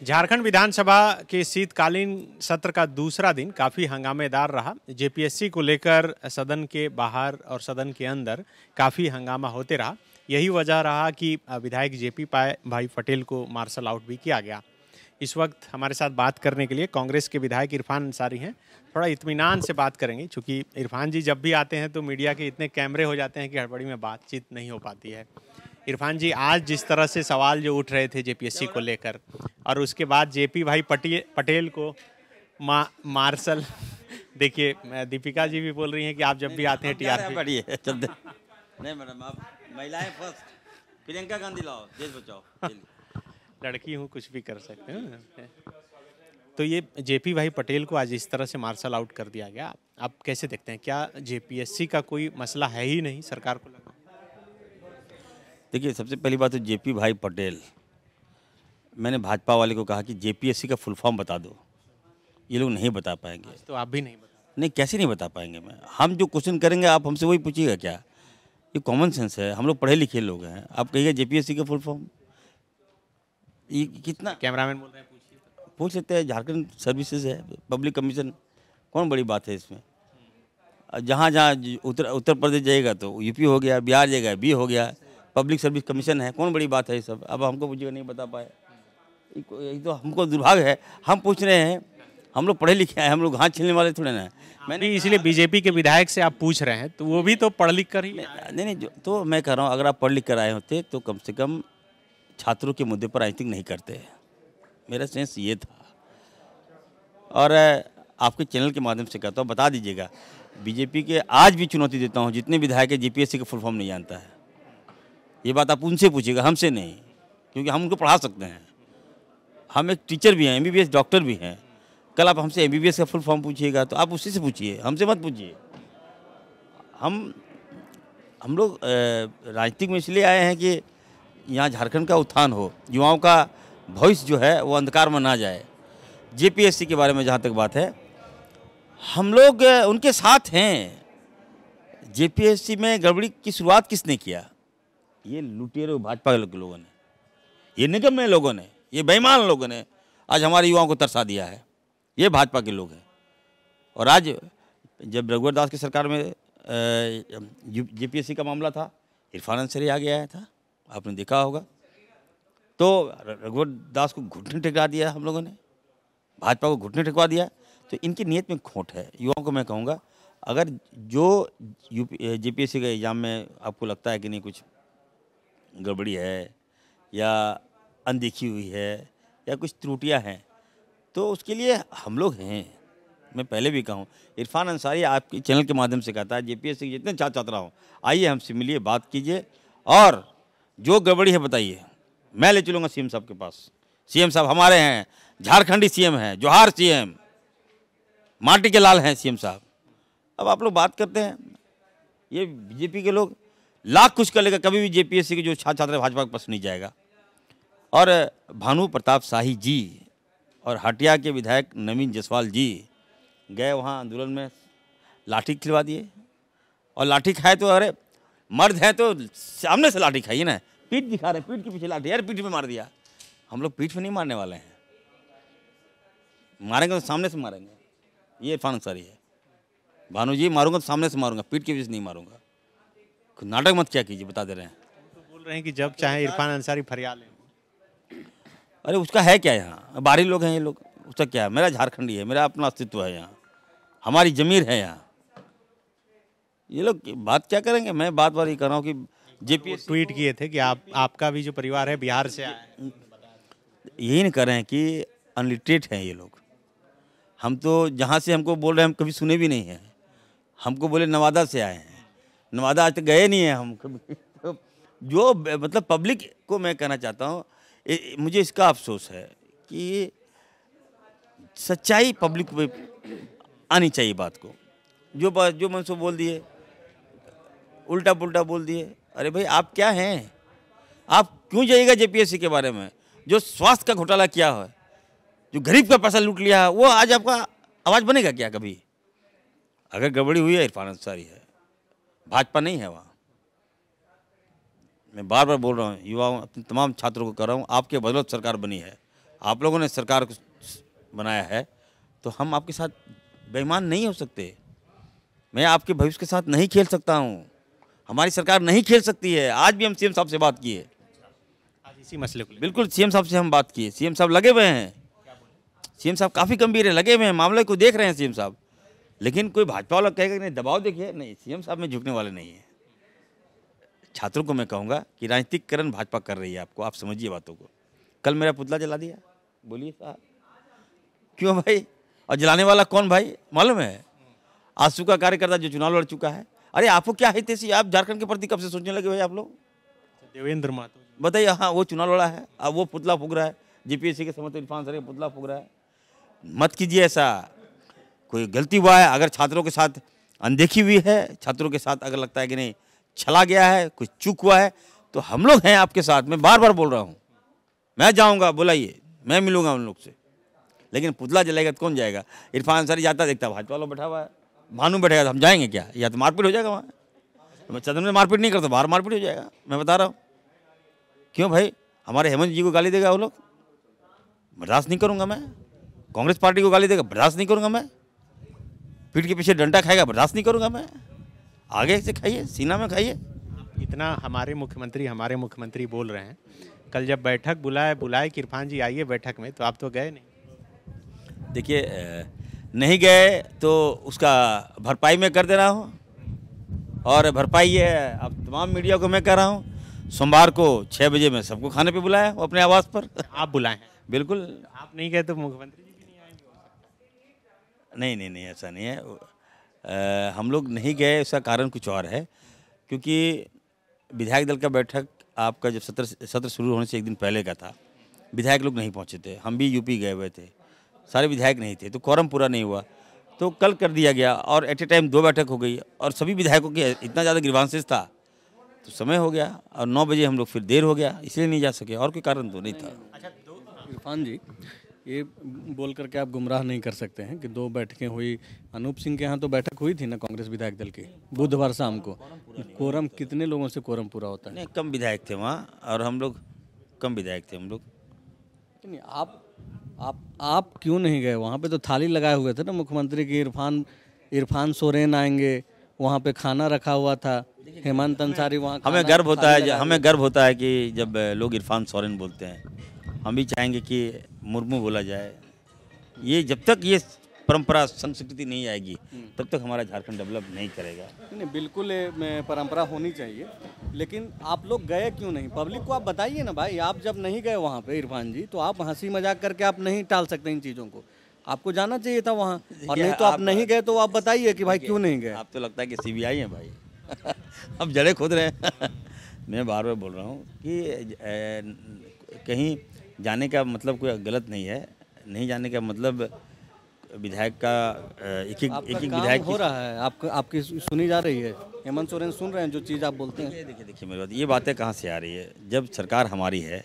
झारखंड विधानसभा के शीतकालीन सत्र का दूसरा दिन काफ़ी हंगामेदार रहा। जेपीएससी को लेकर सदन के बाहर और सदन के अंदर काफ़ी हंगामा होते रहा। यही वजह रहा कि विधायक जेपी भाई पटेल को मार्शल आउट भी किया गया। इस वक्त हमारे साथ बात करने के लिए कांग्रेस के विधायक इरफान अंसारी हैं। थोड़ा इत्मीनान से बात करेंगे, क्योंकि इरफान जी जब भी आते हैं तो मीडिया के इतने कैमरे हो जाते हैं कि हड़बड़ी में बातचीत नहीं हो पाती है। इरफान जी, आज जिस तरह से सवाल जो उठ रहे थे जेपीएससी को लेकर, और उसके बाद जेपी भाई पटेल को मार्शल देखिए, दीपिका जी भी बोल रही हैं कि आप जब भी आते हैं टीआरपी नहीं मैडम, आप महिलाएं फर्स्ट, प्रियंका गांधी लाओ, देश बचाओ। लड़की हूँ, कुछ भी कर सकते हैं। तो ये जेपी भाई पटेल को आज इस तरह से मार्शल आउट कर दिया गया, आप कैसे देखते हैं? क्या जेपीएससी का कोई मसला है ही नहीं सरकार को लगा? देखिए, सबसे पहली बात तो जेपी भाई पटेल, मैंने भाजपा वाले को कहा कि जेपीएससी का फुल फॉर्म बता दो, ये लोग नहीं बता पाएंगे। तो आप भी नहीं बता? नहीं, कैसे नहीं बता पाएंगे? हम जो क्वेश्चन करेंगे आप हमसे वही पूछिएगा क्या? ये कॉमन सेंस है, हम लोग पढ़े लिखे लोग हैं। आप कहिएगा जेपीएससी का फुल फॉर्म, ये कितना? कैमरामैन बोल रहे हैं, पूछिए। पूछ सकते हैं, झारखंड सर्विसेज है, पब्लिक कमीशन, कौन बड़ी बात है इसमें? जहाँ जहाँ उत्तर प्रदेश जाएगा तो यूपी हो गया, बिहार जाएगा बी हो गया, पब्लिक सर्विस कमीशन है, कौन बड़ी बात है ये सब? अब हमको पूछिएगा नहीं बता पाए, ये तो हमको दुर्भाग्य है। हम पूछ रहे हैं, हम लोग पढ़े लिखे हैं, हम लोग हाथ छीलने वाले थोड़े ना। मैंने इसलिए बीजेपी के विधायक से आप पूछ रहे हैं, तो वो भी तो पढ़ लिख कर ही नहीं, तो मैं कह रहा हूँ, अगर आप पढ़ लिख कर आए होते तो कम से कम छात्रों के मुद्दे पर राजनीति नहीं करते। मेरा सेंस ये था, और आपके चैनल के माध्यम से कहता हूँ, बता दीजिएगा, बीजेपी के आज भी चुनौती देता हूँ, जितने विधायक है जेपीएससी का फुल फॉर्म नहीं जानता है। ये बात आप उनसे पूछिएगा, हमसे नहीं, क्योंकि हम उनको पढ़ा सकते हैं। हम एक टीचर भी हैं, एमबीबीएस डॉक्टर भी हैं। कल आप हमसे एमबीबीएस का फुल फॉर्म पूछिएगा तो आप उसी से पूछिए, हमसे मत पूछिए। हम लोग राजनीतिक में इसलिए आए हैं कि यहाँ झारखंड का उत्थान हो, युवाओं का भविष्य जो है वो अंधकार में ना जाए। जेपीएससी के बारे में जहाँ तक बात है, हम लोग उनके साथ हैं। जेपीएससी में गड़बड़ी की शुरुआत किसने किया? ये लुटेरों भाजपा के लोगों ने, ये निगम्य लोगों ने, ये बेईमान लोगों ने आज हमारे युवाओं को तरसा दिया है। ये भाजपा के लोग हैं। और आज जब रघुवर दास की सरकार में जेपीएससी का मामला था, इरफान अंसारी आगे आया था, आपने देखा होगा। तो रघुवर दास को घुटने टेकवा दिया हम लोगों ने, भाजपा को घुटने टेकवा दिया। तो इनकी नीयत में खोट है। युवाओं को मैं कहूँगा, अगर जो जेपीएससी के एग्ज़ाम में आपको लगता है कि नहीं कुछ गड़बड़ी है या अनदेखी हुई है या कुछ त्रुटियां हैं, तो उसके लिए हम लोग हैं। मैं पहले भी कहूँ, इरफान अंसारी आपके चैनल के माध्यम से कहता है, जेपीएससी के जितने छात्र छात्रा हों, आइए हमसे मिलिए, बात कीजिए, और जो गड़बड़ी है बताइए, मैं ले चलूँगा सीएम साहब के पास। सीएम साहब हमारे हैं, झारखंडी सीएम हैं, जोहार सीएम, माटी के लाल हैं सीएम साहब। अब आप लोग बात करते हैं, ये बीजेपी के लोग लाख कुछ कर लेगा, कभी भी जेपीएससी के जो छात्र छात्र भाजपा के पास नहीं जाएगा। और भानु प्रताप शाही जी और हटिया के विधायक नवीन जायसवाल जी गए वहाँ आंदोलन में, लाठी खिलवा दिए। और लाठी खाए तो, अरे मर्द है तो सामने से लाठी खाइए ना, पीठ दिखा रहे, पीठ के पीछे लाठी, यार पीठ में मार दिया। हम लोग पीठ में नहीं मारने वाले हैं, मारेंगे तो सामने से मारेंगे। ये इरफान अंसारी है। भानु जी, मारूंगा तो सामने से मारूंगा, पीठ के पीछे नहीं मारूंगा। नाटक मत क्या कीजिए, बता दे रहे हैं। तो बोल रहे हैं कि जब चाहे इरफान अंसारी फरियाद लें। अरे उसका है क्या? यहाँ बाहरी लोग हैं ये लोग, उसका क्या है? मेरा झारखंडी है, मेरा अपना अस्तित्व है यहाँ, हमारी जमीर है यहाँ। ये लोग बात क्या करेंगे? मैं बात बार ये कर रहा हूँ कि जेपीएससी ट्वीट किए थे कि आपका भी जो परिवार है बिहार से आया है। यही नहीं कर रहे हैं कि अनलिटरेट हैं ये लोग। हम तो जहाँ से हमको बोल रहे हैं, हम कभी सुने भी नहीं हैं। हमको बोले नवादा से आए हैं, नवादा आज तक गए नहीं हैं हम कभी। तो जो मतलब पब्लिक को मैं कहना चाहता हूँ, मुझे इसका अफसोस है कि सच्चाई पब्लिक में आनी चाहिए। बात को जो मन से बोल दिए, उल्टा पुल्टा बोल दिए। अरे भाई, आप क्या हैं? आप क्यों जाइएगा जेपीएससी के बारे में? जो स्वास्थ्य का घोटाला किया है, जो गरीब का पैसा लूट लिया है, वो आज आपका आवाज़ बनेगा क्या कभी? अगर गड़बड़ी हुई है, इरफान अंसारी है, भाजपा नहीं है वहाँ। मैं बार बार बोल रहा हूँ, युवाओं, अपने तमाम छात्रों को कर रहा हूँ, आपके बदौलत सरकार बनी है। आप लोगों ने सरकार को बनाया है तो हम आपके साथ बेईमान नहीं हो सकते। मैं आपके भविष्य के साथ नहीं खेल सकता हूँ, हमारी सरकार नहीं खेल सकती है। आज भी हम सीएम साहब से बात किए, आज इसी मसले को लेकर। बिल्कुल सीएम साहब से हम बात किए। सीएम साहब लगे हुए हैं, सीएम साहब काफ़ी गंभीर है, लगे हुए हैं, मामले को देख रहे हैं सीएम साहब। लेकिन कोई भाजपा वाला कहेगा कि नहीं दबाव देखिए, नहीं, सीएम साहब में झुकने वाले नहीं है। छात्रों को मैं कहूँगा कि राजनीतिकरण भाजपा कर रही है, आपको, आप समझिए बातों को। कल मेरा पुतला जला दिया, बोलिए साहब क्यों भाई? और जलाने वाला कौन भाई मालूम है? आजसू का कार्यकर्ता जो चुनाव लड़ चुका है। अरे आपको क्या है तेजी, आप झारखंड के प्रति कब से सोचने लगे भाई आप लोग? देवेंद्र महतो बताइए। हाँ, वो चुनाव लड़ा है, अब वो पुतला फूक रहा है, जेपीएससी के समर्थक इरफान सर का पुतला फूक रहा है। मत कीजिए ऐसा। कोई गलती हुआ है, अगर छात्रों के साथ अनदेखी हुई है, छात्रों के साथ अगर लगता है कि नहीं छला गया है, कुछ चूक हुआ है, तो हम लोग हैं आपके साथ। मैं बार बार बोल रहा हूँ, मैं जाऊँगा, बुलाइए, मैं मिलूंगा उन लोग से। लेकिन पुतला जलेगा तो कौन जाएगा? इरफान सर जाता देखता भाजपा वाला बैठा हुआ है, भानु बैठेगा तो हम जाएंगे क्या? या तो मारपीट हो जाएगा वहाँ। मैं सदन में मारपीट नहीं करता, बाहर मारपीट हो जाएगा, मैं बता रहा हूँ। क्यों भाई? हमारे हेमंत जी को गाली देगा वो लोग, बर्दाश्त नहीं करूँगा मैं। कांग्रेस पार्टी को गाली देगा, बर्दाश्त नहीं करूँगा मैं। पीठ के पीछे डंडा खाएगा, बर्दाश्त नहीं करूँगा मैं। आगे से खाइए, सीना में खाइए। इतना हमारे मुख्यमंत्री बोल रहे हैं, कल जब बैठक बुलाए कि इरफान जी आइए बैठक में, तो आप तो गए नहीं। देखिए, नहीं गए तो उसका भरपाई मैं कर दे रहा हूँ, और भरपाई ये है, अब तमाम मीडिया को मैं कह रहा हूँ, सोमवार को 6 बजे मैं सबको खाने पे बुलाया हूँ अपने आवास पर। आप बुलाए हैं? बिल्कुल। आप नहीं गए तो मुख्यमंत्री जी भी नहीं आएंगे? नहीं नहीं नहीं, ऐसा नहीं है। हम लोग नहीं गए, इसका कारण कुछ और है। क्योंकि विधायक दल का बैठक आपका जब सत्र शुरू होने से एक दिन पहले का था, विधायक लोग नहीं पहुँचे थे, हम भी यूपी गए हुए थे, सारे विधायक नहीं थे, तो क्वारम पूरा नहीं हुआ, तो कल कर दिया गया, और एट ए टाइम 2 बैठक हो गई, और सभी विधायकों की इतना ज़्यादा ग्रीवांसेस था तो समय हो गया, और 9 बजे हम लोग फिर देर हो गया, इसलिए नहीं जा सके, और कोई कारण तो नहीं था। इरफान जी, ये बोल करके आप गुमराह नहीं कर सकते हैं कि 2 बैठकें हुई। अनूप सिंह के यहाँ तो बैठक हुई थी ना कांग्रेस विधायक दल की, बुधवार शाम को। कोरम कितने लोगों से कोरम पूरा होता है? नहीं, कम विधायक थे वहाँ, और हम लोग कम विधायक थे हम लोग। नहीं, आप क्यों नहीं गए वहाँ पे? तो थाली लगाए हुए थे ना मुख्यमंत्री की, इरफान सोरेन आएंगे, वहाँ पे खाना रखा हुआ था, हेमंत अंसारी वहाँ। हमें गर्व होता है कि जब लोग इरफान सोरेन बोलते हैं, हम भी चाहेंगे कि मुर्मू बोला जाए। ये जब तक ये परंपरा संस्कृति नहीं आएगी तब तक हमारा झारखंड डेवलप नहीं करेगा। नहीं, बिल्कुल परंपरा होनी चाहिए, लेकिन आप लोग गए क्यों नहीं? पब्लिक को आप बताइए ना भाई। आप जब नहीं गए वहाँ पे इरफान जी, तो आप हंसी मजाक करके आप नहीं टाल सकते इन चीज़ों को, आपको जाना चाहिए था वहाँ। और नहीं तो आप नहीं गए तो आप बताइए कि भाई क्यों नहीं गए। आप तो लगता है कि सीबीआई है भाई। अब जड़े खुद रहे हैं। मैं बार बार बोल रहा हूँ कि कहीं जाने का मतलब कोई गलत नहीं है, नहीं जाने का मतलब विधायक का एक विधायक हो रहा है, आपकी सुनी जा रही है, हेमंत सोरेन सुन रहे हैं जो चीज़ आप बोलते हैं। देखिए मेरी बात, ये बातें कहाँ से आ रही है? जब सरकार हमारी है,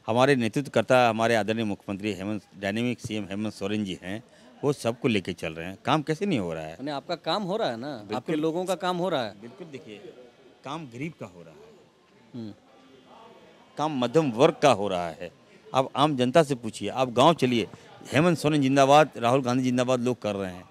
हमारे नेतृत्वकर्ता हमारे आदरणीय मुख्यमंत्री डायनेमिक सीएम हेमंत सोरेन जी हैं, वो सबको लेके चल रहे हैं। काम कैसे नहीं हो रहा है? यानी आपका काम हो रहा है ना, आपके लोगों का काम हो रहा है। बिल्कुल। देखिए, काम गरीब का हो रहा है, काम मध्यम वर्ग का हो रहा है। आप आम जनता से पूछिए, आप गांव चलिए, हेमंत सोरेन जिंदाबाद, राहुल गांधी जिंदाबाद लोग कर रहे हैं,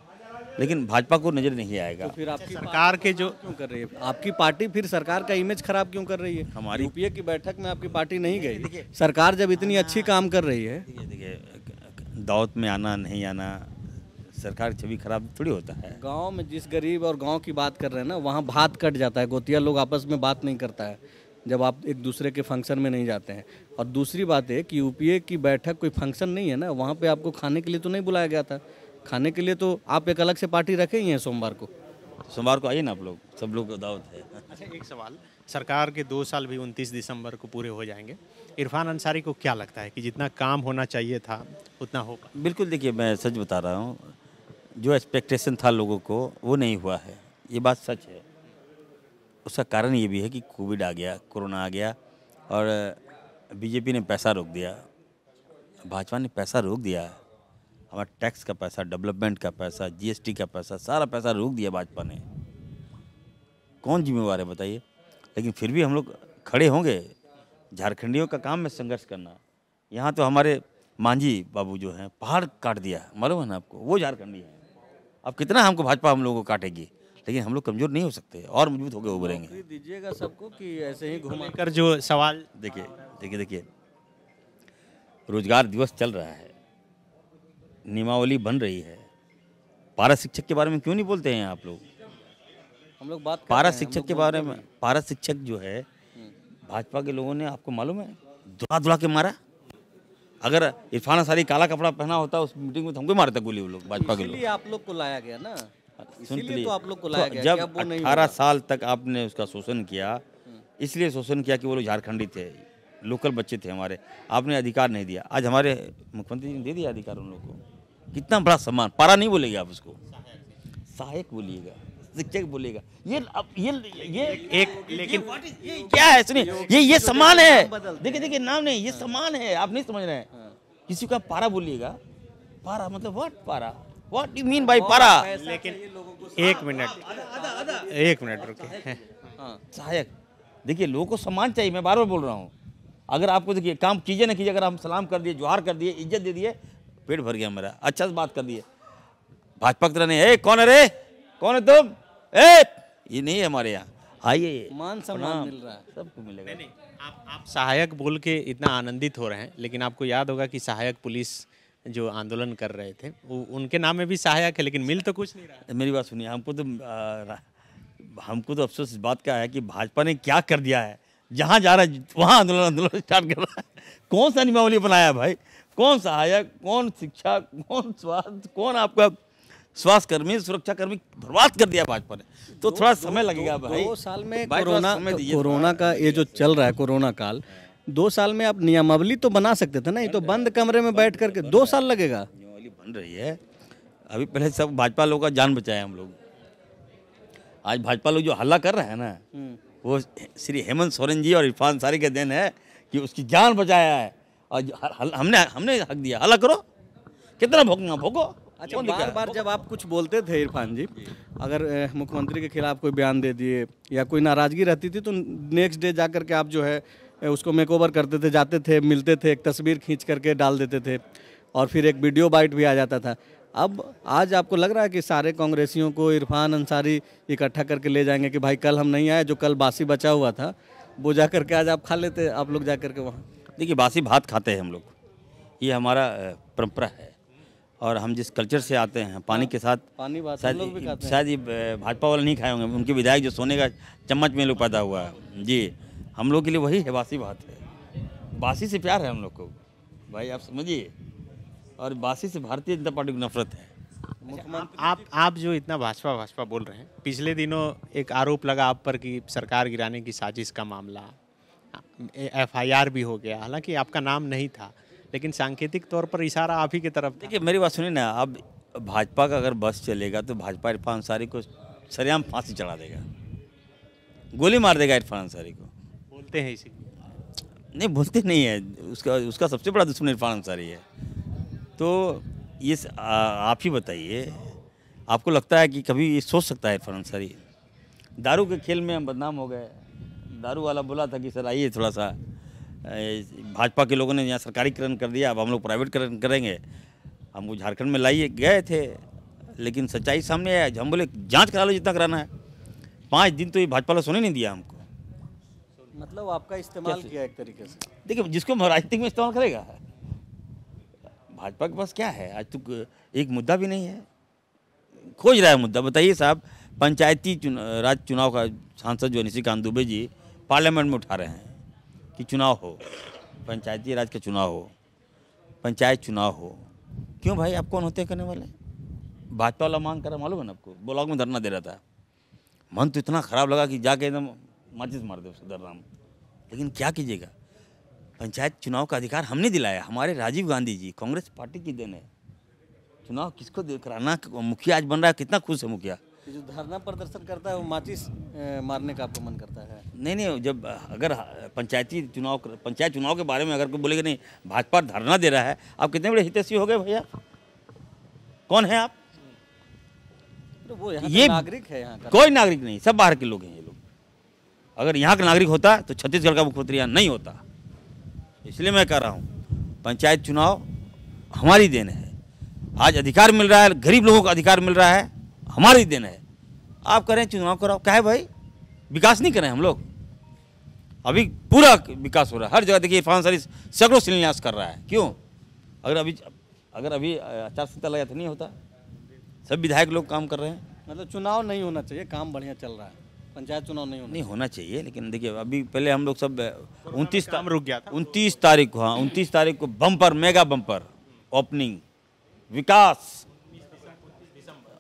लेकिन भाजपा को नजर नहीं आएगा। तो फिर आपकी सरकार के जो क्यों कर रही है आपकी पार्टी? फिर सरकार का इमेज खराब क्यों कर रही है? हमारी यूपीए की बैठक में आपकी पार्टी नहीं गई, सरकार जब इतनी अच्छी काम कर रही है। देखिए, दावत में आना नहीं आना सरकार की छवि खराब थोड़ी होता है। गांव में जिस गरीब और गांव की बात कर रहे हैं ना, वहाँ बात कट जाता है, गोतिया लोग आपस में बात नहीं करता है जब आप एक दूसरे के फंक्शन में नहीं जाते हैं। और दूसरी बात है कि यूपीए की बैठक कोई फंक्शन नहीं है ना, वहाँ पे आपको खाने के लिए तो नहीं बुलाया गया था। खाने के लिए तो आप एक अलग से पार्टी रखे ही हैं सोमवार को। सोमवार को आइए ना आप लोग, सब लोग को दावत है। अच्छा, एक सवाल, सरकार के 2 साल भी 29 दिसंबर को पूरे हो जाएंगे, इरफान अंसारी को क्या लगता है कि जितना काम होना चाहिए था उतना हो पाया? बिल्कुल। देखिए, मैं सच बता रहा हूँ, जो एक्सपेक्टेशन था लोगों को वो नहीं हुआ है, ये बात सच है। उसका कारण ये भी है कि कोविड आ गया, कोरोना आ गया, और बीजेपी ने पैसा रोक दिया, भाजपा ने पैसा रोक दिया। हमारा टैक्स का पैसा, डेवलपमेंट का पैसा, जीएसटी का पैसा, सारा पैसा रोक दिया भाजपा ने। कौन जिम्मेवार है बताइए? लेकिन फिर भी हम लोग खड़े होंगे। झारखंडियों का काम है संघर्ष करना। यहाँ तो हमारे मांझी बाबू जो हैं पहाड़ काट दिया, मालूम है ना आपको, वो झारखंडी है। अब कितना हमको भाजपा हम लोगों को काटेगी, लेकिन हम लोग कमज़ोर नहीं हो सकते और मजबूत होकर उभरेंगे। नौकरी दीजिएगा सबको कि ऐसे ही घुमा कर जो सवाल देखिए रोजगार दिवस चल रहा है, नियमावली बन रही है, पारा शिक्षक के बारे में क्यों नहीं बोलते हैं आप लोग? हम लोग बात कर पारा रहे हैं, हम शिक्षक लोग के बारे में, पारा शिक्षक जो है भाजपा के लोगों ने, आपको मालूम है, दुला दुला के मारा। अगर इरफान अंसारी काला कपड़ा पहना होता उस मीटिंग में तो हमको मारता गोली वो लोग, भाजपा के लोग। इसीलिए आप लोग को लाया गया ना, सुन इसीलिए लिए तो आप लोग को लाया गया कि जब अब वो नहीं 18 साल तक आपने उसका शोषण किया, इसलिए शोषण किया कि वो लोग झारखंडी थे, लोकल बच्चे थे हमारे, आपने अधिकार नहीं दिया। आज हमारे मुख्यमंत्री जी ने दे दिया अधिकार उन लोगों को, कितना बड़ा सम्मान। पारा नहीं बोलेगा आप उसको, सहायक बोलिएगा, शिक्षक बोलेगा। ये एक लेकिन ये क्या है, सुनिए, ये सम्मान है। देखिए नाम नहीं, ये सम्मान है, आप नहीं समझ रहे हैं। किसी का पारा बोलिएगा, पारा मतलब व्हाट, पारा व्हाट यू मीन बाय पारा। लेकिन एक मिनट रुके। सहायक, देखिए लोगों को सम्मान चाहिए, मैं बार बार बोल रहा हूँ। अगर आपको देखिए काम कीजिए ना कीजिए, अगर हम सलाम कर दिए, जोहार कर दिए, इज्जत दे दिए, पेट भर गया मेरा, अच्छा से बात कर दिए। भाजपा की तरह नहीं, कौन है रे, कौन है तुम, ये नहीं है हमारे यहाँ। आइए, मान सम्मान मिल रहा है, सबको मिलेगा। नहीं, आप सहायक बोल के इतना आनंदित हो रहे हैं, लेकिन आपको याद होगा कि सहायक पुलिस जो आंदोलन कर रहे थे उनके नाम में भी सहायक है, लेकिन मिल तो कुछ नहीं रहा है। मेरी बात सुनिए, हमको तो अफसोस इस बात का है कि भाजपा ने क्या कर दिया है। जहाँ जा रहा है वहाँ आंदोलन स्टार्ट कर रहा है। कौन सा नियमावली बनाया है भाई, कौन सहायक, कौन शिक्षा, कौन स्वास्थ्य, कौन आपका स्वास्थ्य कर्मी, सुरक्षा कर्मी बर्बाद कर दिया भाजपा ने। तो थोड़ा समय लगेगा भाई। 2 साल में कोरोना का ये जो चल रहा है, कोरोना काल, 2 साल में आप नियमावली तो बना सकते थे ना, ये तो बंद कमरे में बैठ करके 2 साल लगेगा। नियमावली बन रही है अभी, पहले सब भाजपा लोग का जान बचाए हम लोग। आज भाजपा लोग जो हल्ला कर रहे हैं ना, वो श्री हेमंत सोरेन जी और इरफान अंसारी के देन है कि उसकी जान बचाया है। और हमने हक दिया, हल्ला करो, कितना भोगना भोगो। अच्छा, बार बार जब आप कुछ बोलते थे इरफान जी, अगर मुख्यमंत्री के खिलाफ कोई बयान दे दिए या कोई नाराजगी रहती थी, तो नेक्स्ट डे जाकर के आप जो है उसको मेकओवर करते थे, जाते थे, मिलते थे, एक तस्वीर खींच करके डाल देते थे और फिर एक वीडियो बाइट भी आ जाता था। अब आज आपको लग रहा है कि सारे कांग्रेसियों को इरफान अंसारी इकट्ठा करके ले जाएंगे कि भाई कल हम नहीं आए, जो कल बासी बचा हुआ था वो जा करके आज आप खा लेते, आप लोग जा करके वहाँ। देखिए बासी भात खाते हैं हम लोग, ये हमारा परंपरा है। और हम जिस कल्चर से आते हैं, पानी के साथ, पानी भात हम लोग भी खाते हैं। शायद ये भाजपा वाले नहीं खाए होंगे, उनके विधायक जो सोने का चम्मच में लोग पैदा हुआ है जी, हम लोग के लिए वही है, बासी भात है। बासी से प्यार है हम लोग को भाई, आप समझिए। और बासी से भारतीय जनता पार्टी को नफरत है। आप जो इतना भाजपा बोल रहे हैं, पिछले दिनों एक आरोप लगा आप पर कि सरकार गिराने की साजिश का मामला, FIR भी हो गया, हालांकि आपका नाम नहीं था, लेकिन सांकेतिक तौर पर इशारा आप ही की तरफ था। देखिए मेरी बात सुनिए ना, अब भाजपा का अगर बस चलेगा तो भाजपा इरफान अंसारी को सरेआम फांसी चढ़ा देगा, गोली मार देगा इरफान अंसारी को। बोलते हैं इसी, नहीं बोलते नहीं है, उसका सबसे बड़ा दुश्मन इरफान अंसारी है। तो ये आप ही बताइए, आपको लगता है कि कभी ये सोच सकता है इरफान अंसारी? दारू के खेल में हम बदनाम हो गए। दारू वाला बोला था कि सर आइए थोड़ा सा, भाजपा के लोगों ने यहाँ सरकारीकरण कर दिया, अब हम लोग प्राइवेटकरण करेंगे, हमको झारखंड में लाइए, गए थे, लेकिन सच्चाई सामने आया। हम बोले जांच करा लो जितना कराना है। 5 दिन तो ये भाजपा वाला सोने नहीं दिया हमको। मतलब आपका इस्तेमाल किया एक तरीके से। देखिए जिसको राजनीतिक में इस्तेमाल करेगा, भाजपा के पास क्या है आज तक? एक मुद्दा भी नहीं है, खोज रहा है मुद्दा। बताइए साहब, पंचायती राज चुनाव का सांसद जो निशिकांत दुबे जी पार्लियामेंट में उठा रहे हैं कि चुनाव हो, पंचायती राज का चुनाव हो, पंचायत चुनाव हो। क्यों भाई, आप कौन होते हैं करने वाले? भाजपा वाला मांग कर रहा, मालूम है ना आपको, ब्लॉक में धरना दे रहा था। मन तो इतना ख़राब लगा कि जाके एकदम माचिस मार दे उसको धरना में। लेकिन क्या कीजिएगा, पंचायत चुनाव का अधिकार हमने दिलाया, हमारे राजीव गांधी जी, कांग्रेस पार्टी की देन है। चुनाव किसको कराना, मुखिया आज बन रहा है, कितना खुश है मुखिया। जो धरना प्रदर्शन करता है वो माचिस मारने का आपको मन करता है? नहीं, जब अगर पंचायत चुनाव के बारे में अगर कोई बोलेगा नहीं भाजपा धरना दे रहा है, आप कितने बड़े हितैषी हो गए भैया? कौन है आप? तो वो यहाँ ये नागरिक है, यहाँ का कोई नागरिक नहीं, सब बाहर के लोग हैं ये लोग। अगर यहाँ का नागरिक होता तो छत्तीसगढ़ का मुख्यमंत्री यहाँ नहीं होता। इसलिए मैं कह रहा हूँ पंचायत चुनाव हमारी देन है। आज अधिकार मिल रहा है, गरीब लोगों को अधिकार मिल रहा है, हमारी देन है। आप करें चुनाव कराओ, क्या है भाई, विकास नहीं करें हम लोग? अभी पूरा विकास हो रहा है हर जगह। देखिए इरफान सरी सैकड़ों शिलान्यास कर रहा है, क्यों? अगर अभी आचार संहिता लगा तो नहीं होता। सब विधायक लोग काम कर रहे हैं। मतलब चुनाव नहीं होना चाहिए, काम बढ़िया चल रहा है, पंचायत चुनाव नहीं होना चाहिए। लेकिन देखिए अभी पहले हम लोग सब 29 काम रुक गया था। 29 तारीख को, हाँ 29 तारीख को बम्पर, मेगा बम्पर ओपनिंग विकास,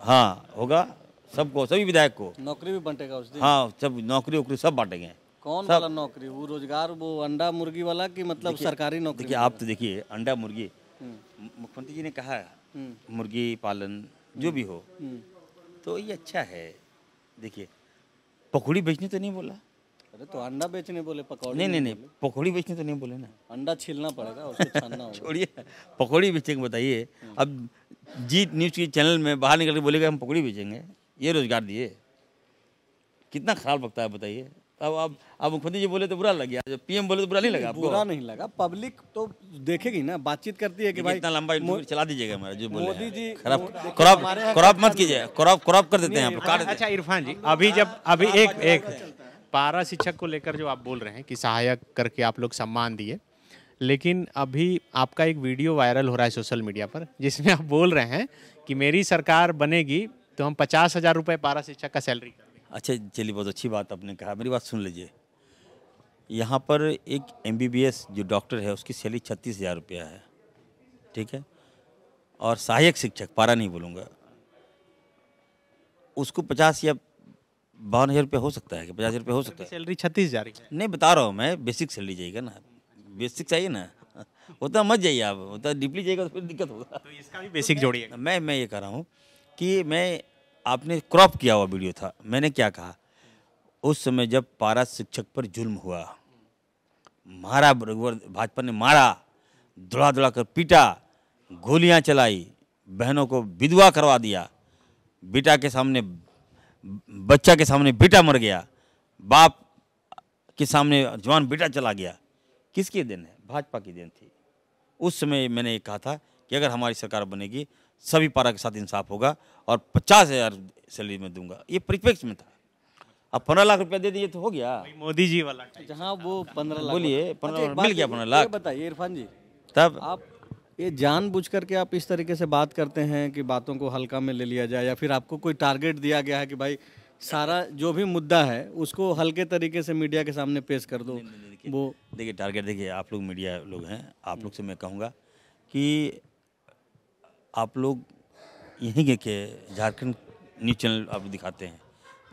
हाँ होगा सबको, सभी विधायक को नौकरी भी बंटेगा उस दिन। हाँ सब नौकरी वोकरी सब बांटेंगे। कौन वाला नौकरी? वो रोजगार, वो अंडा मुर्गी वाला कि मतलब सरकारी नौकरी? देखिए आप तो देखिए अंडा मुर्गी, मुख्यमंत्री जी ने कहा है मुर्गी पालन जो भी हो, तो ये अच्छा है। देखिए पकौड़ी बेचने तो नहीं बोला। अरे तो अंडा बेचने बोले, पकौड़ी नहीं, पकौड़ी बेचने तो नहीं बोले ना। अंडा छीलना पड़ेगा, उसको छानना होगा। छोड़िए पकौड़ी बेचेंगे, बताइए। अब जी न्यूज़ के चैनल में बाहर निकल के बोलेगा हम पकौड़ी बेचेंगे, ये रोजगार दिए, कितना खराब लगता है बताइए। अब मुख्यमंत्री जी बोले तो बुरा लग गया, जब पीएम बोले तो बुरा नहीं लगा आपको? बुरा नहीं लगा, पब्लिक तो देखेगी ना, बातचीत करती है कि भाई इतना लंबा इंटरव्यू चला दीजिएगा हमारा जो बोले मोदी जी क्रॉप मत कीजिए, क्रॉप कर देते हैं आप, काट देते हैं। अच्छा इरफान जी, अभी एक पारा शिक्षक को लेकर जो आप बोल रहे हैं कि सहायक करके आप लोग सम्मान दिए, लेकिन अभी आपका एक वीडियो वायरल हो रहा है सोशल मीडिया पर, जिसमें आप बोल रहे हैं कि मेरी सरकार बनेगी तो हम 50,000 रुपये पारा शिक्षक का सैलरी कर देंगे। अच्छा चलिए, बहुत अच्छी बात आपने कहा, मेरी बात सुन लीजिए। यहाँ पर एक MBBS जो डॉक्टर है उसकी सैलरी 36,000 रुपया है, ठीक है, और सहायक शिक्षक, पारा नहीं बोलूँगा, उसको 50 या 52,000 रुपये हो सकता है कि 50,000 रुपये हो सकता है। सैलरी 36,000 नहीं बता रहा हूँ मैं, बेसिक सैलरी जाएगा ना, बेसिक चाहिए ना, उतना मत जाइए आप, उतना डीपली जाएगा तो फिर दिक्कत होगा। तो इसका भी बेसिक जोड़िएगा। मैं ये कह रहा हूँ कि आपने क्रॉप किया हुआ वीडियो था, मैंने क्या कहा उस समय जब पारा शिक्षक पर जुल्म हुआ, मारा, भाजपा ने मारा, दौड़ा कर पीटा, गोलियां चलाई, बहनों को विधवा करवा दिया, बेटा के सामने, बच्चा के सामने बेटा मर गया, बाप के सामने जवान बेटा चला गया। किसकी देन है? भाजपा की देन थी। उस समय मैंने ये कहा था कि अगर हमारी सरकार बनेगी सभी पारा के साथ इंसाफ होगा और 50,000 सैलरी में दूंगा, ये परिप्रेक्ष्य में था। अब 15 लाख रुपया दे दिए तो हो गया। मोदी जी वाला जहाँ वो 15 लाख, बोलिए 15 मिल गया 15 लाख। बताइए इरफान जी, तब आप ये जानबूझ करके आप इस तरीके से बात करते हैं कि बातों को हल्का में ले लिया जाए, या फिर आपको कोई टारगेट दिया गया है कि भाई सारा जो भी मुद्दा है उसको हल्के तरीके से मीडिया के सामने पेश कर दो? वो देखिए टारगेट, देखिए आप लोग मीडिया लोग हैं, आप लोग से मैं कहूँगा कि आप लोग यहीं के झारखंड न्यूज़ चैनल आप दिखाते हैं,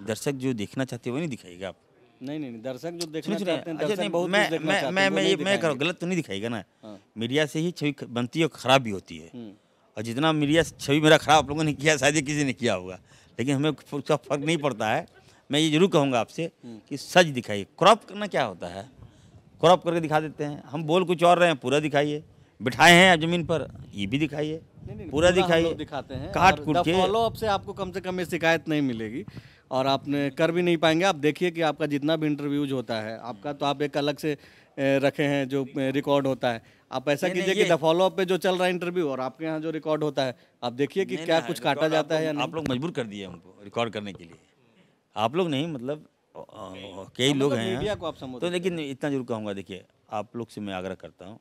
दर्शक जो देखना चाहते हैं वो नहीं दिखाइएगा आप। नहीं, दर्शक जो देखना चाहते हैं, अच्छा दर्शक नहीं, बहुत कुछ देखना चाहते हैं, वो नहीं मैं दिखाएंगे। गलत तो नहीं दिखाएगा ना। हाँ। मीडिया से ही छवि बनती है और ख़राब भी होती है, और जितना मीडिया छवि मेरा ख़राब आप लोगों ने किया, शायद ही किसी ने किया होगा, लेकिन हमें उसका फ़र्क नहीं पड़ता है। मैं ये जरूर कहूँगा आपसे कि सच दिखाइए। क्रॉप करना क्या होता है? क्रॉप करके दिखा देते हैं, हम बोल कुछ और रहे हैं, पूरा दिखाइए। बिठाए हैं ज़मीन पर, ये भी दिखाइए, पूरा दिखाइए, दिखाते हैं, काट कूट के। फॉलो अप से आपको कम से कम ये शिकायत नहीं मिलेगी और आपने कर भी नहीं पाएंगे। आप देखिए कि आपका जितना भी इंटरव्यूज होता है आपका, तो आप एक अलग से रखे हैं जो रिकॉर्ड होता है। आप ऐसा कीजिए कि द फॉलो अप पे जो चल रहा है इंटरव्यू और आपके यहाँ जो रिकॉर्ड होता है, आप देखिए कि क्या कुछ काटा जाता है या नहीं। आप लोग मजबूर कर दिए हमको रिकॉर्ड करने के लिए। आप लोग नहीं, मतलब कई लोग हैं मीडिया को आप संबोधित तो, लेकिन इतना जरूर कहूँगा, देखिए आप लोग से मैं आग्रह करता हूँ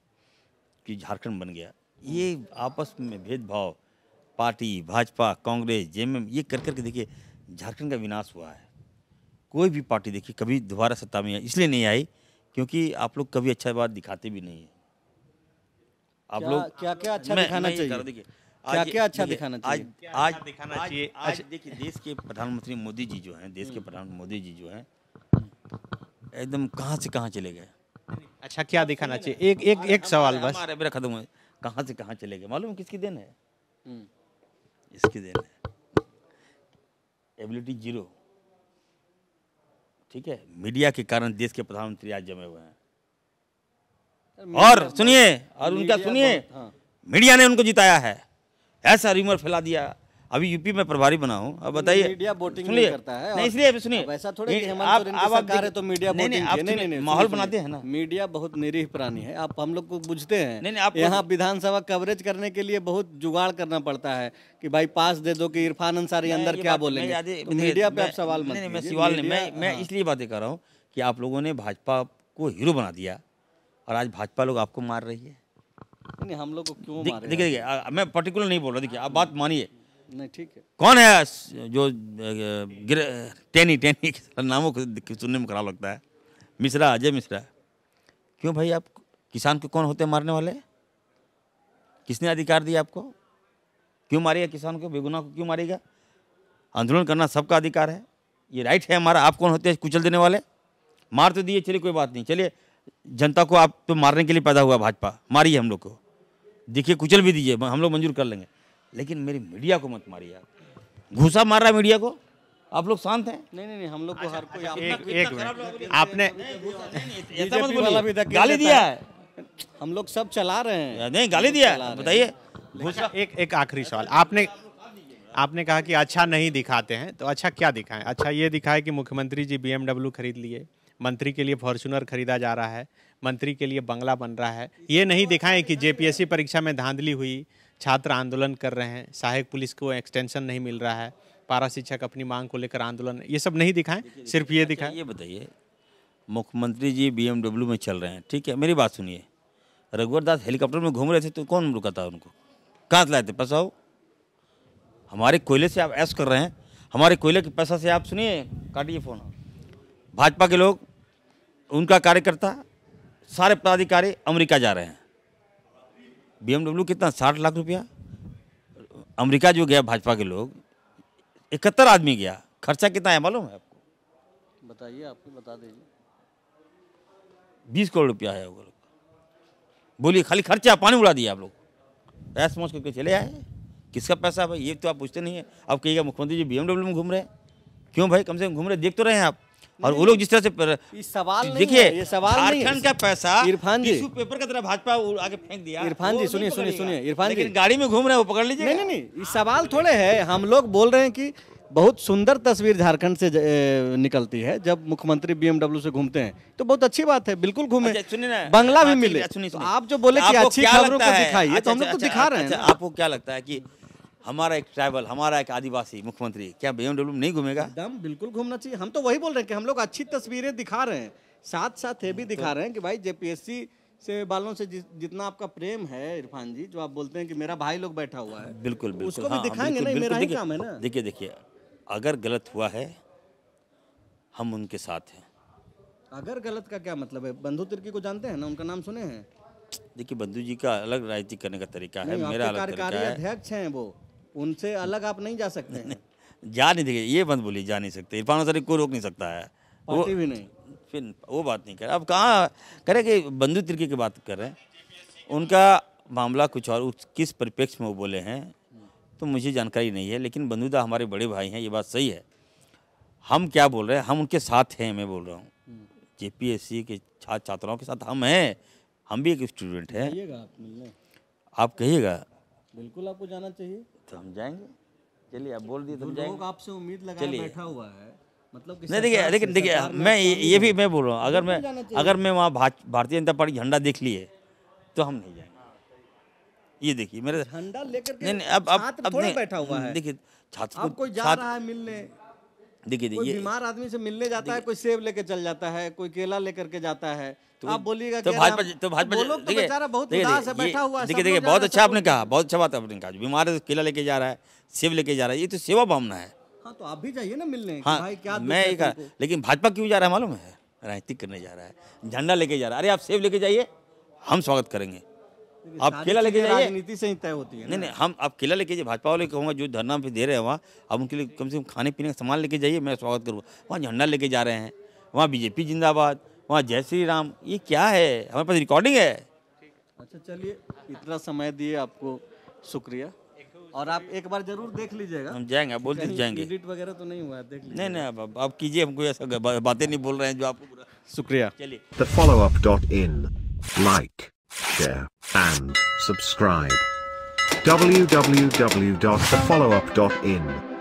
कि झारखंड बन गया, ये आपस में भेदभाव, पार्टी भाजपा कांग्रेस जेएमएम ये कर करके देखिए झारखंड का विनाश हुआ है। कोई भी पार्टी देखिए कभी दोबारा सत्ता में इसलिए नहीं आई क्योंकि आप लोग कभी अच्छा बात दिखाते भी नहीं है। आप लोग क्या क्या अच्छा दिखाना चाहिए? देखिए क्या क्या अच्छा दिखाना चाहिए? आज दिखाना चाहिए। आज देखिए देश के प्रधानमंत्री मोदी जी जो हैं, देश के प्रधानमंत्री मोदी जी जो हैं, एकदम कहाँ से कहाँ चले गए। अच्छा क्या दिखाना चाहिए? एक सवाल बस। हमारा मेरा खत्म हुआ, कहाँ से कहाँ चले गए मालूम है किसकी देन है? इसकी देन है, एबिलिटी जीरो। ठीक है, मीडिया के कारण देश के प्रधानमंत्री आज जमे हुए हैं। और सुनिए, और उनका सुनिए, मीडिया ने उनको जिताया है। ऐसा रिमर फैला दिया, अभी यूपी में प्रभारी बना हूँ। अब बताइए, मीडिया वोटिंग नहीं करता है। नहीं, इसलिए सुनिए, ऐसा थोड़े कि हेमंत सोरेन की सरकार है तो मीडिया वोटिंग नहीं, माहौल बनाते हैं ना। मीडिया बहुत निरीह प्राणी है, आप हम लोग को बुझते हैं। नहीं, आप यहाँ विधानसभा कवरेज करने के लिए बहुत जुगाड़ करना पड़ता है कि भाई पास दे दो कि इरफान अंसारी अंदर क्या बोलेंगे। तो मीडिया पे आप सवाल मत कीजिए। मैं सवाल नहीं, मैं इसलिए बातें कर रहा हूँ कि आप लोगों ने भाजपा को हीरो बना दिया और आज भाजपा लोग आपको मार रही है। नहीं, हम लोग को क्यों मारे? देखिए, मैं पर्टिकुलर नहीं बोल रहा, देखिए आप बात मानिए। नहीं, ठीक है। कौन है जो टेनी नामों को सुनने में खराब लगता है, मिश्रा, अजय मिश्रा। क्यों भाई, आप किसान को कौन होते हैं मारने वाले? किसने अधिकार दिया आपको? क्यों मारेगा किसान को, बेगुनाह को क्यों मारेगा? आंदोलन करना सबका अधिकार है, ये राइट है हमारा। आप कौन होते हैं कुचल देने वाले? मार तो दिए, चलिए कोई बात नहीं, चलिए जनता को आप तो मारने के लिए पैदा हुआ भाजपा, मारिए हम लोग को, देखिए कुचल भी दीजिए, हम लोग मंजूर कर लेंगे, लेकिन मेरी मीडिया को मत मारिए। आप घूसा मार रहा है मीडिया को, आप लोग शांत हैं? नहीं, हम लोग को हर कोई एक मिनट, आपने ऐसा मत बोलिए, गाली दिया है, हम लोग सब चला रहे हैं। नहीं, गाली दिया है, बताइए। एक आखिरी सवाल, आपने कहा कि अच्छा नहीं दिखाते हैं, तो अच्छा क्या दिखाएं? अच्छा ये दिखाए कि मुख्यमंत्री जी BMW खरीद लिए, मंत्री के लिए फॉर्च्यूनर खरीदा जा रहा है, मंत्री के लिए बंगला बन रहा है। ये नहीं दिखाएं कि JPSC परीक्षा में धांधली हुई, छात्र आंदोलन कर रहे हैं, सहायक पुलिस को एक्सटेंशन नहीं मिल रहा है, पारा शिक्षक अपनी मांग को लेकर आंदोलन, ये सब नहीं दिखाएं, सिर्फ ये दिखाएं। ये बताइए, मुख्यमंत्री जी BMW में चल रहे हैं, ठीक है, मेरी बात सुनिए। रघुवर दास हेलीकॉप्टर में घूम रहे थे तो कौन रुका था उनको? कहाँ लाए थे पैसा? हो हमारे कोयले से आप ऐश कर रहे हैं, हमारे कोयले के पैसा से आप, सुनिए, काटिए फोन। भाजपा के लोग, उनका कार्यकर्ता, सारे पदाधिकारी अमेरिका जा रहे हैं। BMW कितना, 60 लाख रुपया। अमेरिका जो गया भाजपा के लोग, 71 आदमी गया, खर्चा कितना है मालूम है आपको? बताइए, आपको बता दीजिए। 20 करोड़ रुपया है वो लोग। बोलिए, खाली खर्चा पानी उड़ा दिया आप लोग, ऐसा समझ करके चले आए। किसका पैसा है भाई, ये तो आप पूछते नहीं है। अब कहिएगा मुख्यमंत्री जी BMW में घूम रहे हैं, क्यों भाई? कम से कम घूम रहे, देख तो रहे हैं आप। और वो लोग जिस तरह से, इस सवाल नहीं देखिए, है, ये सवाल नहीं है। झारखंड का पैसा इरफान जी, टिश्यू पेपर की तरह भाजपा आगे फेंक दिया। इरफान जी सुनिए, इरफान जी, लेकिन गाड़ी में घूम रहे हैं, वो पकड़ लीजिए। नहीं, इस सवाल थोड़े है। हम लोग बोल रहे हैं कि बहुत सुंदर तस्वीर झारखंड से निकलती है जब मुख्यमंत्री BMW से घूमते हैं, तो बहुत अच्छी बात है, बिल्कुल घूमे, सुनिए ना, बंगला भी मिले। तो आप जो बोले कि अच्छी खबरों को दिखाइए, तो हम लोग तो दिखा रहे हैं। आपको क्या लगता है कि हमारा एक ट्राइबल, हमारा एक आदिवासी मुख्यमंत्री क्या BMW में नहीं घूमेगा? एकदम बिल्कुल घूमना चाहिए। हम तो वही बोल रहे हैं कि हम लोग अच्छी तस्वीरें दिखा रहे हैं, साथ साथ ये भी दिखा रहे हैं कि भाई JPSC से वालों से जितना आपका प्रेम है इरफान जी, जो आप बोलते हैं कि मेरा भाई लोग बैठा हुआ है, बिल्कुल बिल्कुल, उसको भी दिखाएंगे ना, मेरा ही काम है ना। देखिए, अगर गलत हुआ है हम उनके साथ हैं। अगर गलत का क्या मतलब है? बंधु तिर्की को जानते हैं ना, उनका नाम सुने हैं? देखिए, बंधु जी का अलग राजनीति करने का तरीका है, मेरा अलग तरीका है। अध्यक्ष हैं वो, उनसे अलग आप नहीं जा सकते हैं। जा नहीं, देखिए ये मत बोलिए, जा नहीं सकते। इरफान अंसारी को रोक नहीं सकता है, वो भी नहीं, फिर वो बात नहीं कर। अब कहाँ करे कि बंधु तिर्की की बात कर रहे हैं, उनका मामला कुछ और, किस परिप्रेक्ष्य में वो बोले हैं तो मुझे जानकारी नहीं है। लेकिन बंधुदा हमारे बड़े भाई हैं, ये बात सही है। हम क्या बोल रहे हैं, हम उनके साथ हैं। मैं बोल रहा हूँ JPSC के छात्राओं के साथ हम हैं, हम भी एक स्टूडेंट हैं। आप कहिएगा, बिल्कुल आपको जाना चाहिए, तो हम जाएंगे। चलिए, आप बोल दिए तो हम जाएंगे। आपसे उम्मीद लगाए बैठा हुआ है, मतलब नहीं, देखिए, लेकिन देखिए, मैं ये भी मैं बोल रहा हूँ, अगर मैं वहाँ भारतीय जनता पार्टी झंडा देख लिए तो हम नहीं जाएंगे। ये देखिए, मेरे झंडा लेकर के नहीं, अब थोड़ा बैठा हुआ है। देखिए, छात्र को कोई जा रहा है मिलने, देखिए, कोई बीमार आदमी से मिलने जाता है, कोई सेब लेके चल जाता है, कोई केला लेकर के जाता है, तो आप बोलिएगा तो भाजपा बेचारा बहुत उदास है, बैठा हुआ है। देखिए, बहुत अच्छा आपने कहा, बहुत अच्छा बात आपने कहा। बीमार है, केला लेके जा रहा है, सेब लेके जा रहा है, ये तो सेवा भावना है। हाँ, तो आप भी जाइए ना मिलने। हाँ, भाई क्या मैं ये कहा, लेकिन भाजपा क्यों जा रहा है मालूम है? राजनीति करने जा रहा है, झंडा लेके जा रहा है। अरे आप सेब लेके जाइए, हम स्वागत करेंगे। आप केला लेके जाइए, राजनीति से ही तय होती है। नहीं, हम आप केला लेके जाइए। भाजपा वाले कहूँगा जो धरना पे दे रहे हैं वहाँ, आप उनके लिए कम से कम खाने पीने का सामान लेके जाइए, मैं स्वागत करूँगा। वहाँ झंडा लेके जा रहे हैं, वहाँ BJP जिंदाबाद, वहाँ जय श्री राम, ये क्या है? हमारे पास रिकॉर्डिंग है। अच्छा, चलिए, इतना समय दिए आपको शुक्रिया, और आप एक बार जरूर देख लीजिएगा। हम जाएंगे, आप बोलते तो जाएंगे। एडिट वगैरह तो नहीं हुआ है, देख लीजिए। नहीं, अब आप कीजिए, हमको ऐसा बातें नहीं बोल रहे हैं जो आपको बुरा। शुक्रिया। चलिए, thefollowup.in, like, share and subscribe. www.thefollowup.in